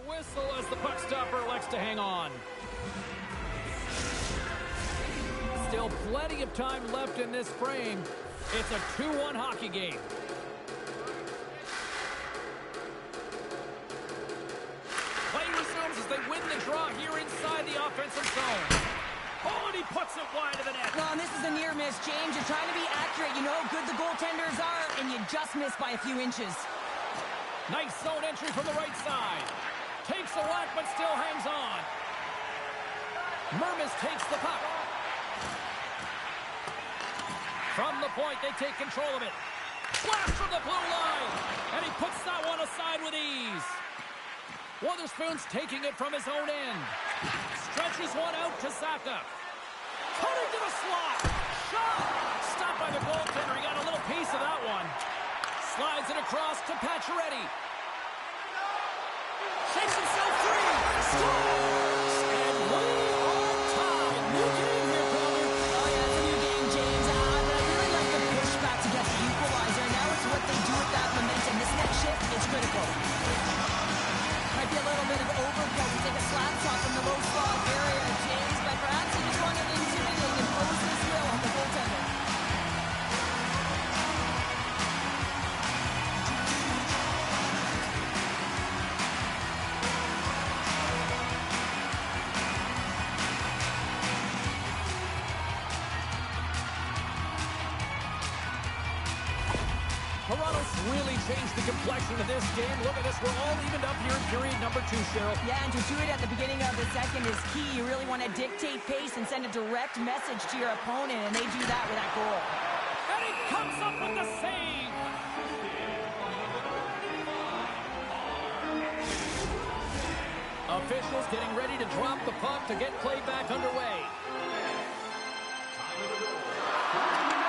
whistle as the puck stopper elects to hang on. Still plenty of time left in this frame. It's a 2-1 hockey game. Play resumes as they win the draw here inside the offensive zone. Oh, and he puts it wide of the net. Well, and this is a near miss, James. You're trying to be accurate. You know how good the goaltenders are, and you just missed by a few inches. Nice zone entry from the right side. Takes a whack, but still hangs on. Mermis takes the puck. From the point, they take control of it. Blast from the blue line. And he puts that one aside with ease. Wotherspoon's taking it from his own end. Stretches one out to Saka. Cutting to the slot. Shot! Stopped by the goaltender. He got a little piece of that one. Slides it across to Pacioretty. Shakes himself free. Scores! And we are tied. New game here, Connor. Oh, yeah, it's a new game, James. But I really like the pushback to get the equalizer. Now it's what they do with that momentum. This next shift is critical. Might be a little bit of overkill to take a slap shot from the low slot area, James, but perhaps he just wanted to intimidate and impose his will on the goaltender. Toronto's really changed the complexion of this game. Look at this. We're all evened up here in period number 2, Cheryl. Yeah, and to do it at the beginning of the second is key. You really want to dictate pace and send a direct message to your opponent, and they do that with that goal. And he comes up with the save. Officials getting ready to drop the puck to get play back underway.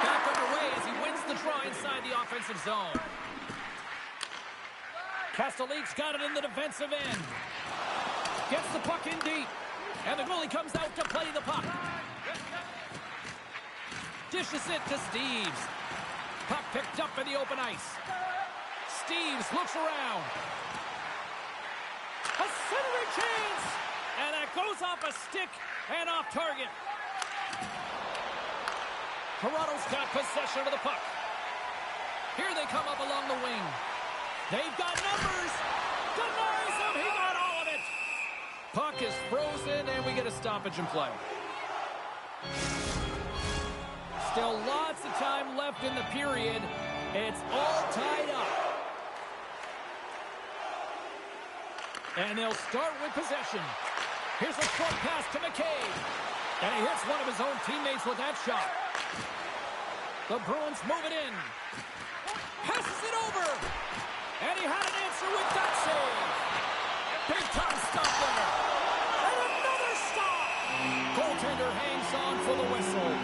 Back underway as he wins the draw inside the offensive zone. Castellique's got it in the defensive end. Gets the puck in deep. And the goalie comes out to play the puck. Dishes it to Steves. Puck picked up in the open ice. Steves looks around. A centering chance! And that goes off a stick and off target. Toronto's got possession of the puck. Here they come up along the wing. They've got numbers. Denies him. He got all of it. Puck is frozen, and we get a stoppage in play. Still lots of time left in the period. It's all tied up. And they'll start with possession. Here's a short pass to McCabe. And he hits one of his own teammates with that shot. The Bruins move it in. Passes it over. And he had an answer with that save. Big time stop there. And another stop. Goaltender hangs on for the whistle.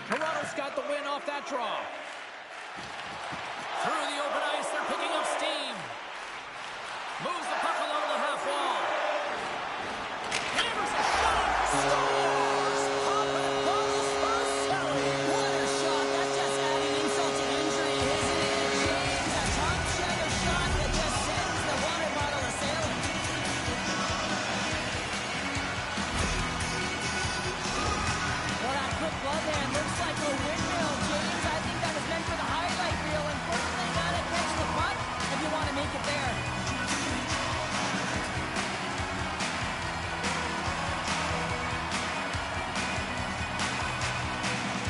Toronto's got the win off that draw. Through the open ice, they're picking up steam. Moves the puck along the half wall. Hammers a shot. Scores! Papa Bucks for Selly. What a shot. That's just adding insult to injury, isn't it, James? A top checker shot that just sends the water bottle assailant. Well, that quick glove hand looks like a windmill, James. I think that was meant for the highlight reel. Unfortunately, gotta catch the puck if you want to make it there.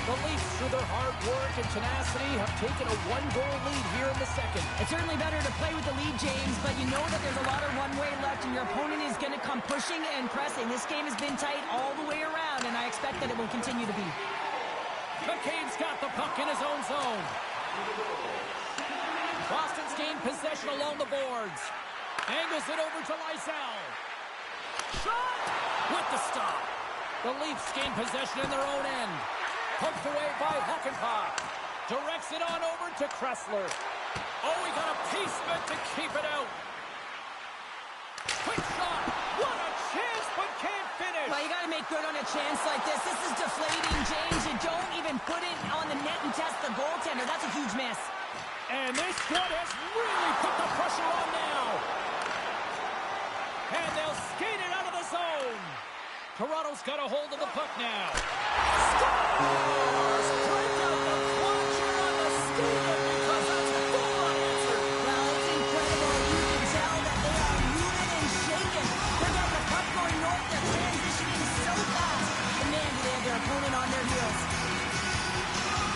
The Leafs, through their hard work and tenacity, have taken a one-goal lead here in the second. It's certainly better to play with the lead, James, but you know that there's a lot of runway left, and your opponent is going to come pushing and pressing. This game has been tight all the way around, and I expect that it will continue to be. McCabe's got the puck in his own zone. Boston's gained possession along the boards. Angles it over to Lysell. Shot! With the stop. The Leafs gain possession in their own end. Poked away by Hakanpää. Directs it on over to Kressler. Oh, he got a piece of it to keep it out. Quick shot. What a chance, but can't finish. Well, you got to make good on a chance like this. This is deflating, James. You don't even put it on the net and test the goaltender. That's a huge miss. And this one has really put the pressure on now. And they'll skate it out of the zone. Toronto's got a hold of the puck now. Scores! Break out the clutcher on the steal because that's full unanswered. Well, it's incredible. You can tell that they are moving and shaking. They're getting the puck going north. They're transitioning so fast. And man, do they have their opponent on their heels.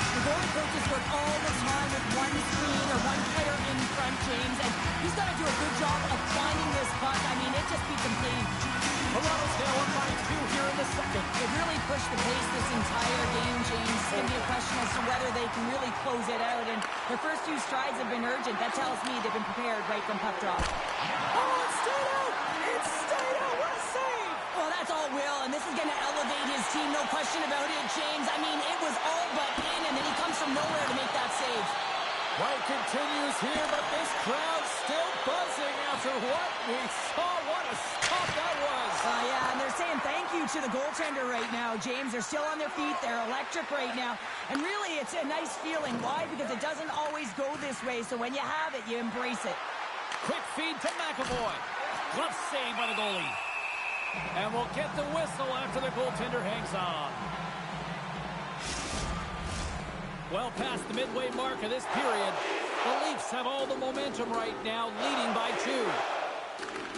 The goalie coaches work all the time with one screen or one player in front, James, and he's got to do a good job of finding this puck. I mean, it just beats him clean. Toronto's now up by 2 here in the second. They've really pushed the pace this entire game, James. It's going to be a question as to whether they can really close it out, and their first 2 strides have been urgent. That tells me they've been prepared right from puck drop. Oh, it stayed out! It stayed out! What a save! Well, that's all Will, and this is going to elevate his team, no question about it, James. I mean, it was all but in, and then he comes from nowhere to make that save. Play continues here, but this crowd's still buzzing after what we saw. What a stop that was. Yeah, and they're saying thank you to the goaltender right now, James. They're still on their feet. They're electric right now. And really, it's a nice feeling. Why? Because it doesn't always go this way. So when you have it, you embrace it. Quick feed to McAvoy. Glove save by the goalie. And we'll get the whistle after the goaltender hangs on. Well past the midway mark of this period, the Leafs have all the momentum right now, leading by 2.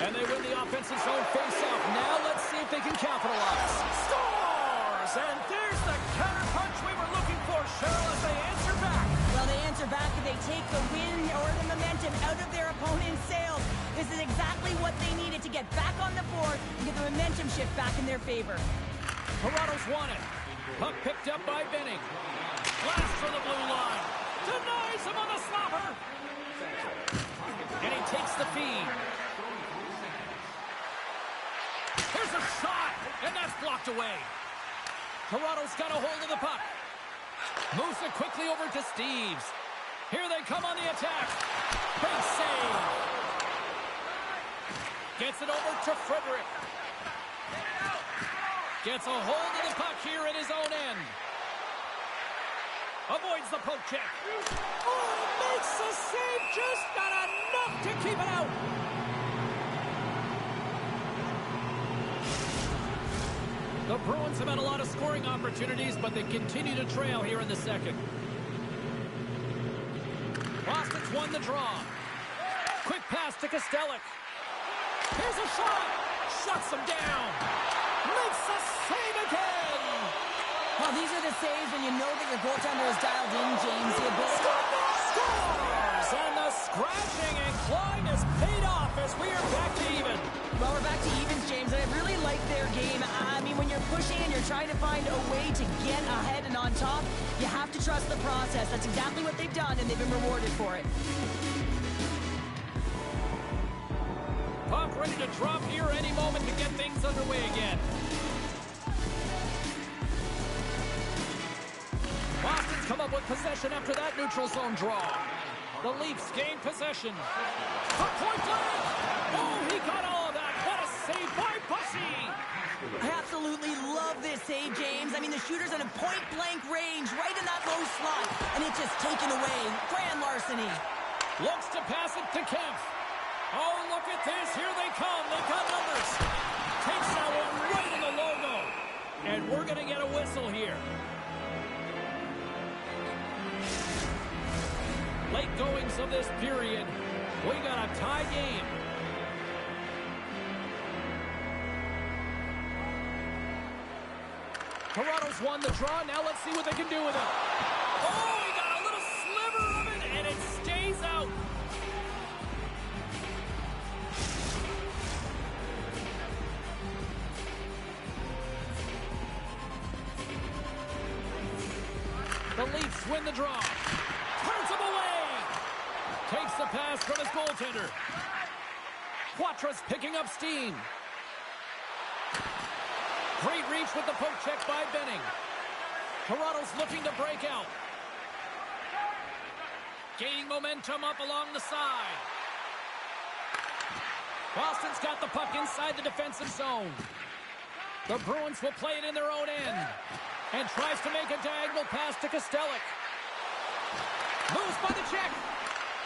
And they win the offensive zone face-off. Now let's see if they can capitalize. Scores! And there's the counter-punch we were looking for, Cheryl, as they answer back. Well, they answer back and they take the win or the momentum out of their opponent's sails. This is exactly what they needed to get back on the board and get the momentum shift back in their favor. Toronto's won it. Puck picked up by Benning. Blast for the blue line. Denies him on the slapper. And he takes the feed. Here's a shot, and that's blocked away. Toronto's got a hold of the puck. Moves it quickly over to Steves. Here they come on the attack. Big save. Gets it over to Frederick. Gets a hold of the puck here in his own end. Avoids the poke check. Oh, makes the save, just not enough to keep it out. The Bruins have had a lot of scoring opportunities, but they continue to trail here in the second. Boston's won the draw. Quick pass to Kostelic. Here's a shot. Shuts him down. Makes the save again. Well, these are the saves when you know that your goaltender is dialed in, James. The ability... Scores! And the scratching and clawing has paid off as we are back to even. Well, we're back to evens, James, and I really like their game. I mean, when you're pushing and you're trying to find a way to get ahead and on top, you have to trust the process. That's exactly what they've done, and they've been rewarded for it. Puck ready to drop here any moment to get things underway again. Boston's come up with possession after that neutral zone draw. The Leafs gain possession. For point blank! Oh, he got all of that. What a save by Bussy! I absolutely love this save, James. I mean, the shooter's in a point-blank range, right in that low slot, and it's just taken away. Grand larceny. Looks to pass it to Kemp. Oh, look at this. Here they come. They've got numbers. Takes that one right in the logo. And we're going to get a whistle here. Late goings of this period. We got a tie game. Toronto's won the draw. Now let's see what they can do with it. Oh, he got a little sliver of it, and it stays out. The Leafs win the draw. Turns him away. Takes the pass from his goaltender. Quatra's picking up steam. Great reach with the poke check by Benning. Toronto's looking to break out. Gaining momentum up along the side. Boston's got the puck inside the defensive zone. The Bruins will play it in their own end. And tries to make a diagonal pass to Kostelic. Moves by the check.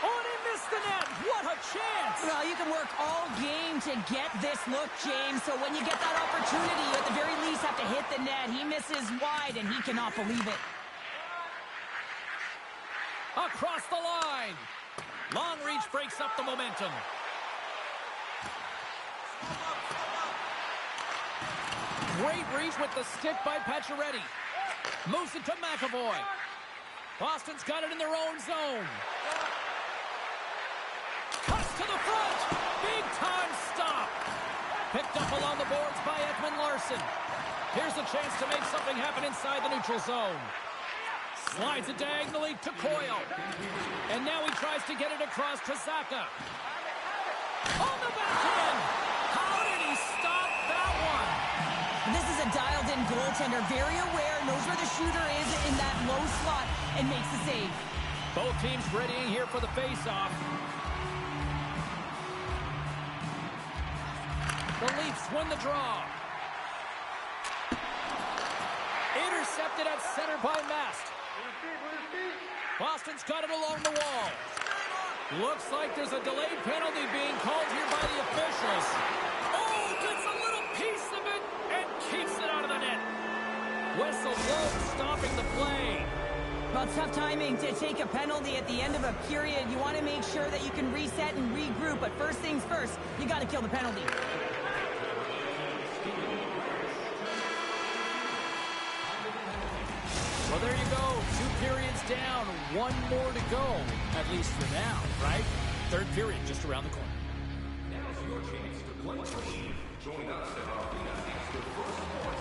Oh, and he missed the net. What a chance. Well, you can work all game to get this look, James. So when you get that opportunity, you at the very least have to hit the net. He misses wide, and he cannot believe it. Across the line. Long reach breaks up the momentum. Great reach with the stick by Pacioretty. Moves it to McAvoy. Boston's got it in their own zone. Cuts to the front. Big time stop. Picked up along the boards by Ekman Larsson. Here's a chance to make something happen inside the neutral zone. Slides it diagonally to Coyle. And now he tries to get it across to Zacha. On the backhand. How did he stop that one? This is a dialed-in goaltender, very aware, knows where the shooter is in that low slot, and makes the save. Both teams readying here for the face-off. The Leafs win the draw. Intercepted at center by Mast. Boston's got it along the wall. Looks like there's a delayed penalty being called here by the officials. Oh, gets a little piece of it and keeps it out of the net. Whistle blows, stopping the play. Well, tough timing to take a penalty at the end of a period. You want to make sure that you can reset and regroup, but first things first, you got to kill the penalty. Well, there you go. 2 periods down, 1 more to go, at least for now, right? Third period just around the corner. Now's your chance to play for Leaf. Join us at our arena after the first point.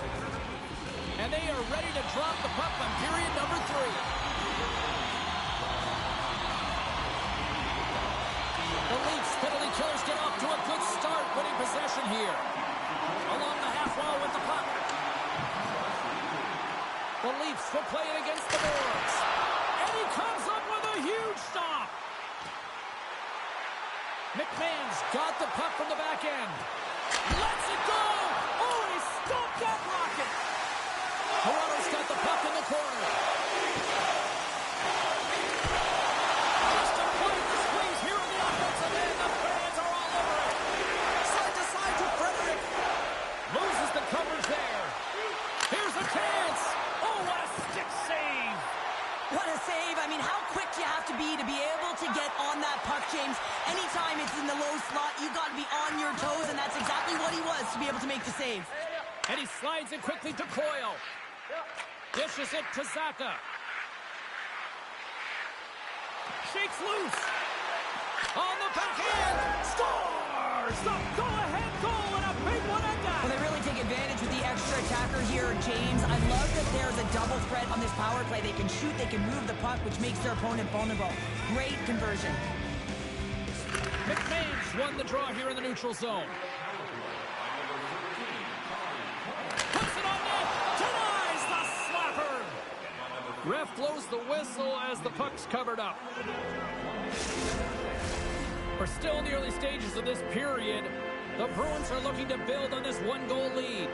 And they are ready to drop the puck on period number 3. The Leafs penalty killers get off to a good start, winning possession here. Along the half wall with the puck. The Leafs will play it against the boards. And he comes up with a huge stop. McMahon's got the puck from the back end. Lets it go. Oh, he stopped that rocket. Toronto's got the puck in the corner. Just a point of the squeeze here in the offensive end. The fans are all over it. Side to side to Frederick. Loses the covers there. Here's a chance. Oh, what a stick save. What a save. I mean, how quick do you have to be able to get on that puck, James? Anytime it's in the low slot, you've got to be on your toes, and that's exactly what he was to be able to make the save. And he slides it quickly to Coyle. Dishes it to Zacha. Shakes loose. On the backhand. Scores! The go-ahead goal and a big one at that. Well, they really take advantage with the extra attacker here, James. I love that there's a double threat on this power play. They can shoot, they can move the puck, which makes their opponent vulnerable. Great conversion. McMahon's won the draw here in the neutral zone. Puts it on net. Denies the slapper. Ref blows the whistle as the puck's covered up. We're still in the early stages of this period. The Bruins are looking to build on this 1-goal lead.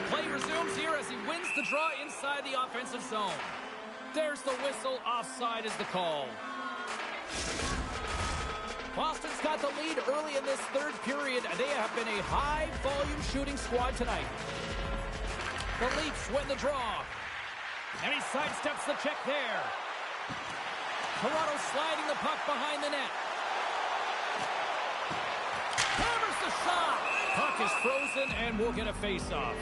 Play resumes here as he wins the draw inside the offensive zone. There's the whistle. Offside is the call. Boston's got the lead early in this third period. They have been a high-volume shooting squad tonight. The Leafs win the draw. And he sidesteps the check there. Toronto sliding the puck behind the net. Hammers the shot. Puck is frozen and we'll get a face-off.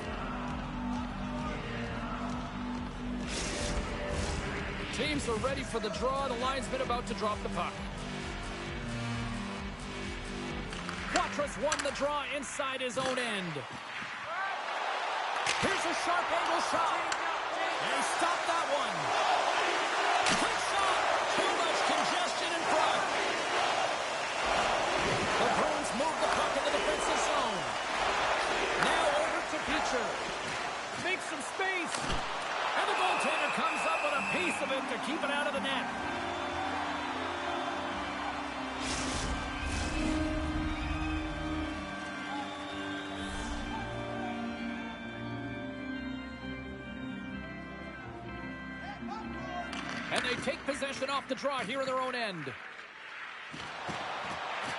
Teams are ready for the draw. The linesman about to drop the puck. Quatras won the draw inside his own end. Here's a sharp angle shot. And he stopped that one. Quick shot. Too much congestion in front. The Bruins move the puck in the defensive zone. Now over to Peacher. Makes some space. And the goaltender comes up with a piece of it to keep it out of the net. And they take possession off the draw here in their own end.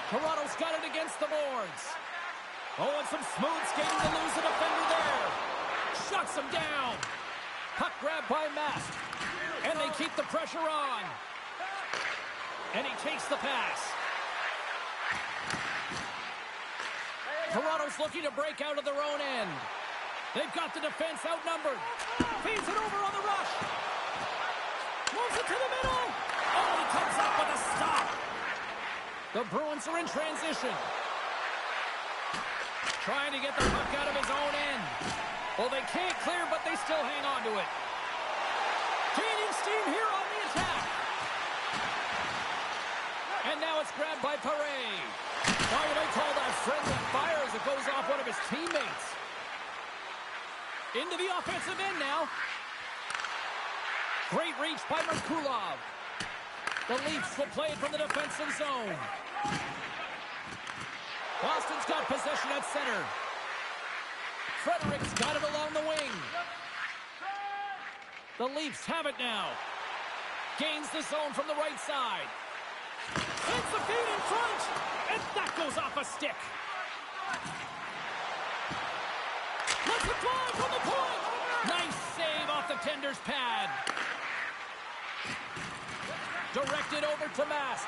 Toronto's got it against the boards. Oh, and some smooth skating to lose a defender there. Shuts him down. Puck grabbed by Mast. And they keep the pressure on. And he takes the pass. Toronto's looking to break out of their own end. They've got the defense outnumbered. Feeds it over on the rush. Moves it to the middle. Oh, he comes up with a stop. The Bruins are in transition. Trying to get the puck out of his own end. Well, they can't clear, but they still hang on to it. Gaining steam here on the attack. And now it's grabbed by Paré. Why would I call that friendly fire as it goes off one of his teammates? Into the offensive end now. Great reach by Merkulov. The Leafs will play it from the defensive zone. Boston's got possession at center. Frederick's got it along the wing. The Leafs have it now. Gains the zone from the right side. Sends the feed in front. And that goes off a stick. Let's it fly from the point. Nice save off the tender's pad. Directed over to Mast.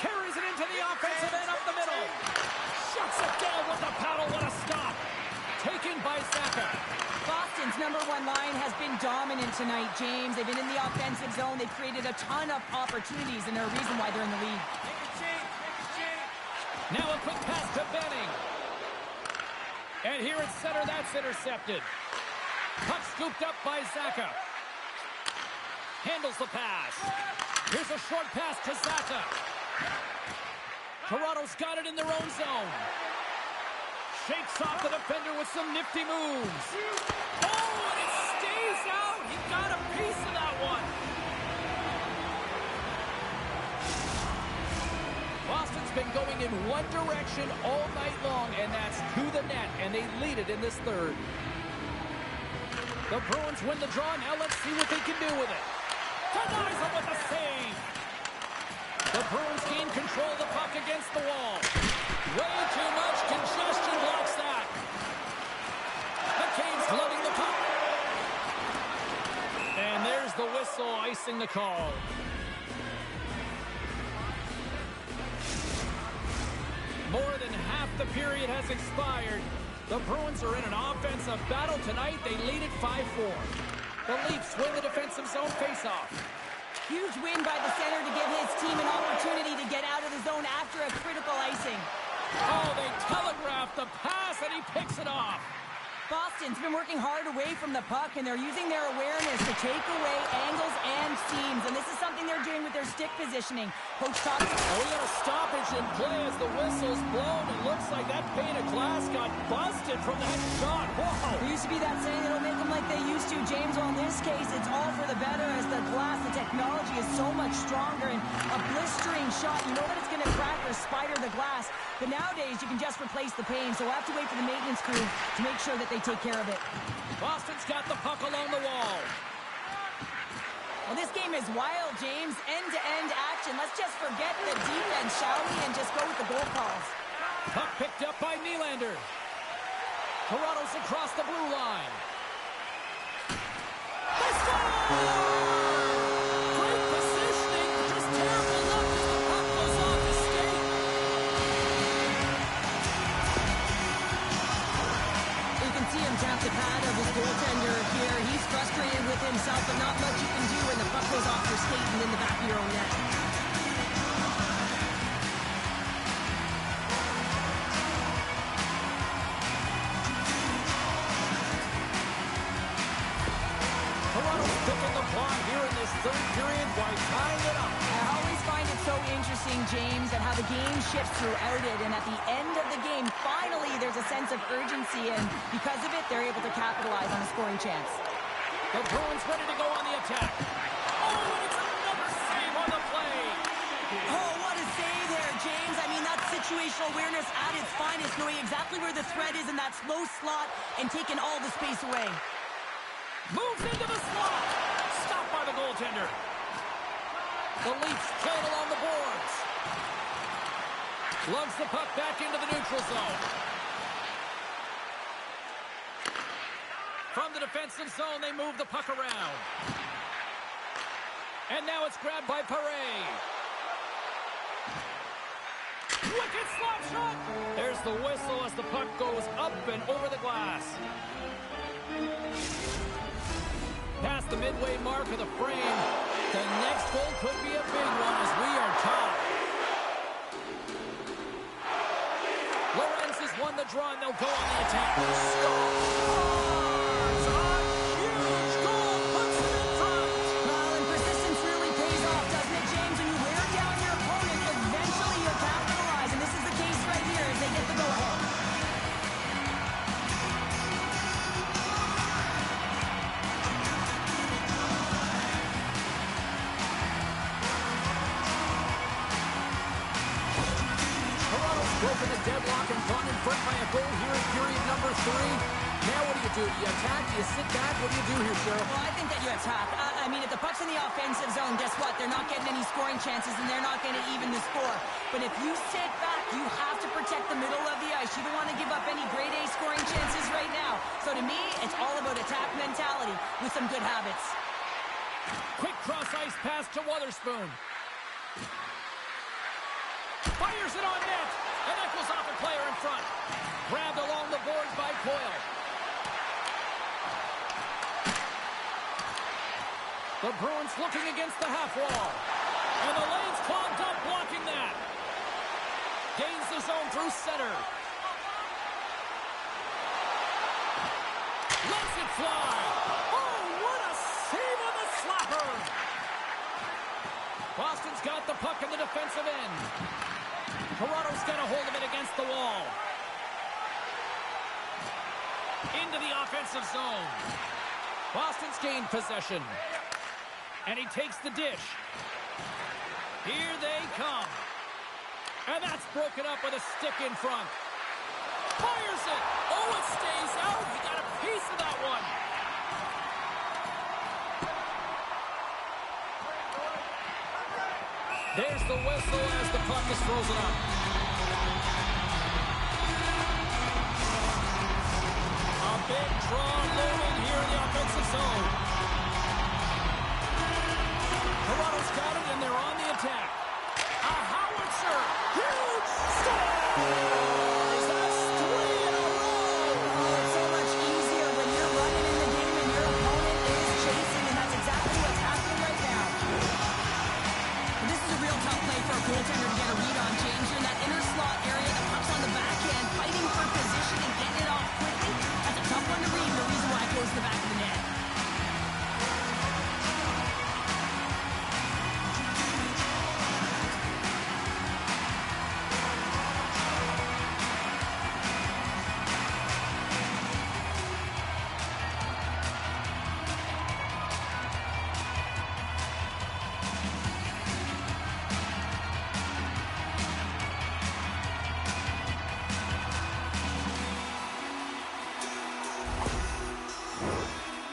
Carries it into the offensive end up the middle. Shuts it down with the paddle. What a stop. Taken by Zacha. Boston's number one line has been dominant tonight, James. They've been in the offensive zone. They've created a ton of opportunities, and they're a reason why they're in the lead. Now a quick pass to Benning. And here at center, that's intercepted. Puck scooped up by Zacha. Handles the pass. Here's a short pass to Zacha. Toronto's got it in their own zone. Shakes off the defender with some nifty moves. Oh, and it stays out. He got a piece of that one. Boston's been going in one direction all night long, and that's to the net, and they lead it in this third. The Bruins win the draw. Now let's see what they can do with it. Denies him with a save. The Bruins gain control of the puck against the wall. Way too much congestion blocks that. McCabe's gloving the puck. And there's the whistle icing the call. More than half the period has expired. The Bruins are in an offensive battle tonight. They lead it 5-4. The Leafs win the defensive zone faceoff. Huge win by the center to give his team an opportunity to get out of the zone after a critical icing. Oh, they telegraphed the pass, and he picks it off. Boston's been working hard away from the puck, and they're using their awareness to take away angles and seams, and this is something they're doing with their stick positioning. Coach talks... Oh, we got a stoppage in play as the whistle's blown. It looks like that pane of glass got busted from that shot. Whoa! There used to be that saying, they don't make them like they used to, James. Well, in this case, it's all for the better as the glass, the technology is so much stronger, and a blistering shot, you know that it's going to crack or spider the glass, but nowadays you can just replace the pane, so we'll have to wait for the maintenance crew to make sure that they take care of it. Boston's got the puck along the wall. Well, this game is wild, James. End-to-end action. Let's just forget the defense, shall we, and just go with the goal calls. Puck picked up by Nylander. Toronto's across the blue line. They score! Great positioning. Just terrible luck as the puck goes off his skate. You can see him tap the pad of his goaltender here. He's frustrated with himself, but not much you can do when the puck goes off your skate and in the back of your own net. Toronto's picking the plot here in this third period by tying it up. I always find it so interesting, James, at how the game shifts throughout it, and at the end of the game, finally, there's a sense of urgency, and because of it, they're able to capitalize on a scoring chance. The Bruins ready to go on the attack. Oh, and it's another save on the play. Oh, what a save there, James. I mean, that's situational awareness at its finest, knowing exactly where the threat is in that slow slot and taking all the space away. Moves into the slot. Stopped by the goaltender. The Leafs play it along the boards. Lugs the puck back into the neutral zone. From the defensive zone, they move the puck around. And now it's grabbed by Paret. Wicked slap shot! There's the whistle as the puck goes up and over the glass. Past the midway mark of the frame. The next goal could be a big one as we are tied. Lorenz has won the draw and they'll go on the attack. Scores! A huge goal puts them in front. Well, and persistence really pays off, doesn't it, James? When you wear down your opponent, eventually you'll capitalize. And this is the case right here as they get the go-ahead. Broken the deadlock and gone in front by a goal here in period number 3. Now what do you do? Do you attack? Do you sit back? What do you do here, Cheryl? Well, I think that you attack. I mean, if the puck's in the offensive zone, guess what? They're not getting any scoring chances, and they're not going to even the score. But if you sit back, you have to protect the middle of the ice. You don't want to give up any grade A scoring chances right now. So to me, it's all about attack mentality with some good habits. Quick cross-ice pass to Wotherspoon. Fires it on net. And that goes off a player in front. Grabbed along the boards by Coyle. The Bruins looking against the half wall. And the lane's clogged up, blocking that. Gains the zone through center. Lets it fly. Oh, what a save on the slapper. Boston's got the puck in the defensive end. Toronto's got a hold of it against the wall. Into the offensive zone. Boston's gained possession. And he takes the dish. Here they come. And that's broken up with a stick in front. Fires it. Oh, it stays out. He got a piece of that one. There's the whistle as the puck is frozen up. A big draw looming here in the offensive zone. Toronto's got it, and they're on the attack. A howitzer. Huge scores! That's 3 in a row. Oh, it's so much easier when you're running in the game and your opponent is chasing, and that's exactly what's happening right now. This is a real tough play for a goaltender to get a read on, James. You're in that inner slot area, the puck's on the backhand, fighting for position and getting it off quickly. That's a tough one to read, and the reason why it goes to the back of the net.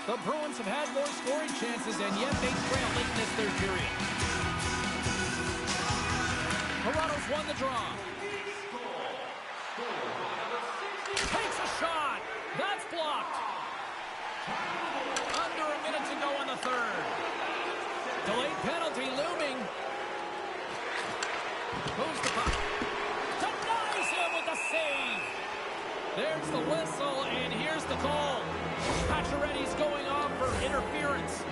The Bruins have had more scoring chances, and yet they trail late in this third period. Toronto's won the draw. Takes a shot. That's blocked. Under a minute to go in the third. Delayed penalty looming. Moves the puck. Denies him with the save. There's the whistle, and here's the call. Pacioretty's going off for interference.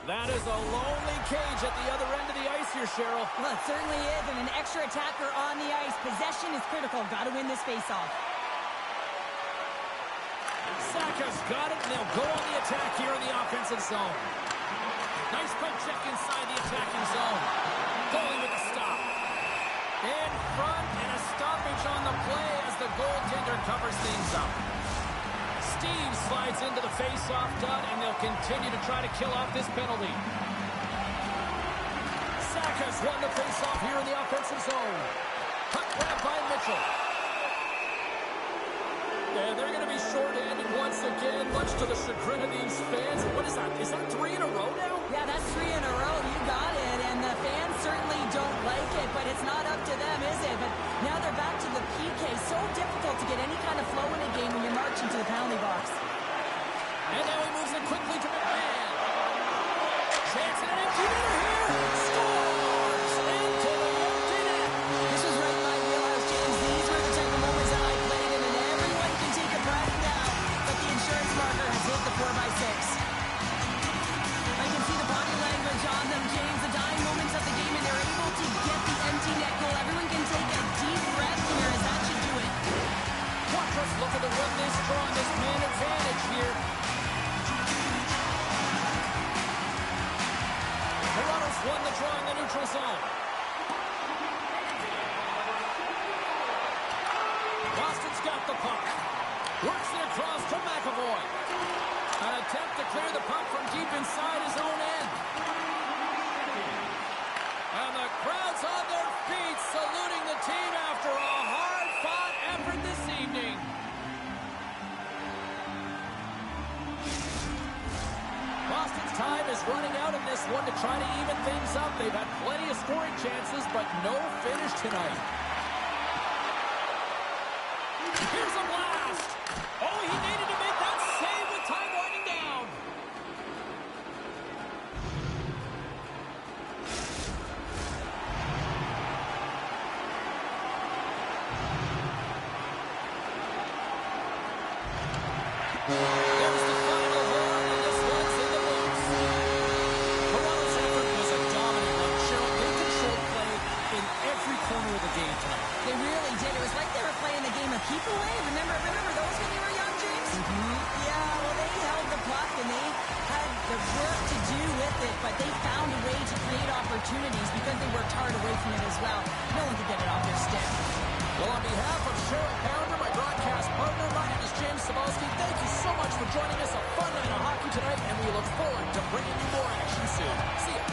That is a lonely cage at the other end of the ice here, Cheryl. Well, it certainly is, and an extra attacker on the ice. Possession is critical. Got to win this faceoff. Saka's got it, and they'll go on the attack here in the offensive zone. Nice poke check inside the attacking zone. Goalie with a stop. In front, and a stoppage on the play as the goaltender covers things up. Steve slides into the face-off dot, and they'll continue to try to kill off this penalty. Saka has won the face-off here in the offensive zone. Puck grabbed by Mitchell. And they're going to be short-handed once again, much to the chagrin of these fans. What is that? Is that 3 in a row now? Yeah, that's 3 in a row. You got it. And the fans certainly don't like it, but it's not up to them, is it? But now they're back to the PK. So difficult to get any kind of flow in a game when you're marching to the penalty box. And now he moves it quickly to McMahon. Chance in an empty netter here. Scores into the empty net. This was right in my wheelhouse, James. These were the type of moments that I played in, and everyone can take a breath now. But the insurance marker has hit the 4x6. I can see the body language on them, James. The dying moments of the game, and they're able to get the empty net goal. Everyone can take a deep breath here, as that should do it. Watch us looking to run this draw, this man advantage here. Toronto's won the draw in the neutral zone. Boston's got the puck. Works it across to McAvoy. An attempt to clear the puck from deep inside his own end. And the crowd's on their feet, saluting the team after a hard-fought effort this evening. Boston's time is running out in this one to try to even things up. They've had plenty of scoring chances, but no finish tonight. Here's a blast. Oh, he needed to make that save with time winding down. There's the final horn, and this one's in the books. Toronto's effort was a dominant one. Cheryl, they controlled play in every corner of the game tonight. They really did. It was like they were playing the game of keep away. Remember those when you were young, James? Yeah, well, they held the puck, and they had the work to do with it, but they found a way to create opportunities because they worked hard away from it as well. No one could get it off their stick. Well, on behalf of Cheryl Pounder, my broadcast partner, my name is James Cebulski. Thank you so much for joining us. A fun night of hockey tonight, and we look forward to bringing you more action soon. See ya.